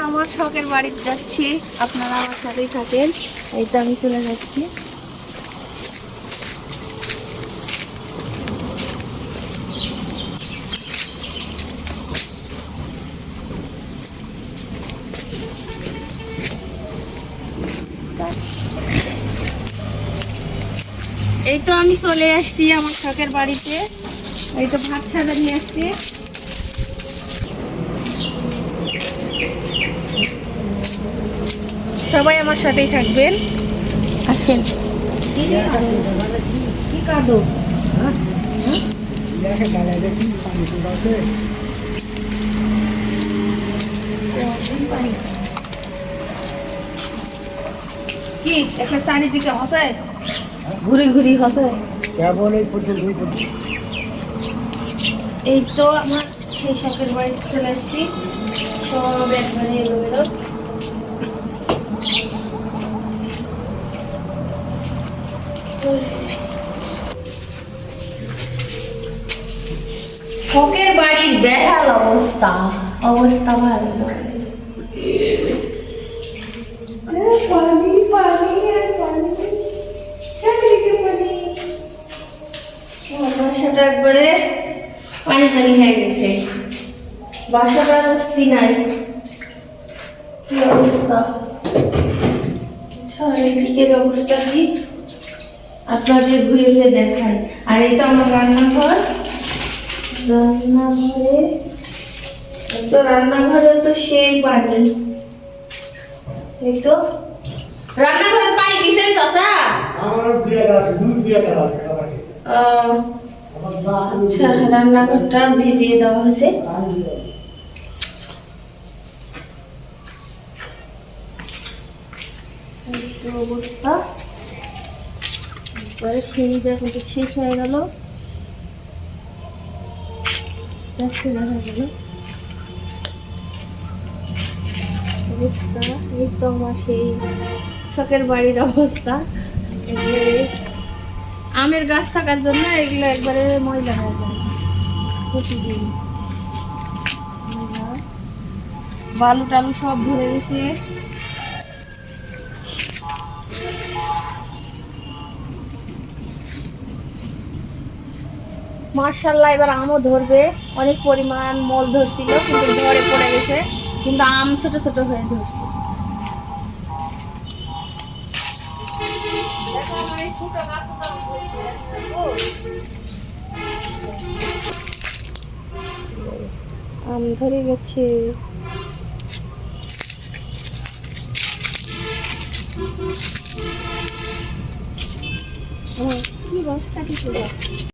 আমার শখের বাড়িতে যাচ্ছি, আপনারা আমার সাথেই থাকেন। এই তো আমি চলে যাচ্ছি। এই তো আমি চলে আসছি আমার শখের বাড়িতে। এই তো ভাত সাজা নিয়ে আসছি। সবাই আমার সাথেই থাকবেন, আসেন। কি কাঁদো? কি একটা চারিদিকে হসায়, ঘুরি ঘুরি হসায়। এই তো আমার সেই শখের বাড়িতে চলে আসছি। সব একবারে এলোমেলো। শখের বাড়ির বেহাল অবস্থা, অবস্থা ভালো নয়। পানি পানি আর পানি, চারিদিকে পানি। বাসাটা একবারে পানি পানি হয়ে গেছে, বাসাটার অস্তি নাই। কি অবস্থা! আচ্ছা, এইদিকের অবস্থা কি আপনাদের ঘুরে ঘুরে দেখায়। আর এই তো আমার রান্নাঘর। রান্নাঘরে তো সেই পানি। এই তো রান্নাঘরে পানি দিছেন চাচা? আচ্ছা, রান্নাঘরটা ভিজিয়ে দেওয়া হয়েছে। অবস্থা ফ্রিজটা কিন্তু শেষ হয়ে গেল। অবস্থা এই তো আমার সেই শখের বাড়ির অবস্থা। আমের গাছ থাকার জন্য এগুলো একবারে ময়লা হয়ে যায় প্রতিদিন। বালু টালু সব ভরে গেছে। মাশাআল্লাহ, এবার আমও ধরবে। অনেক পরিমাণ মল ধরছিল, কিন্তু ঝড়ে পড়ে গেছে, কিন্তু আম ছোট ছোট হয়ে ধরছে। আম ধরে গেছে। কি বস্তা কি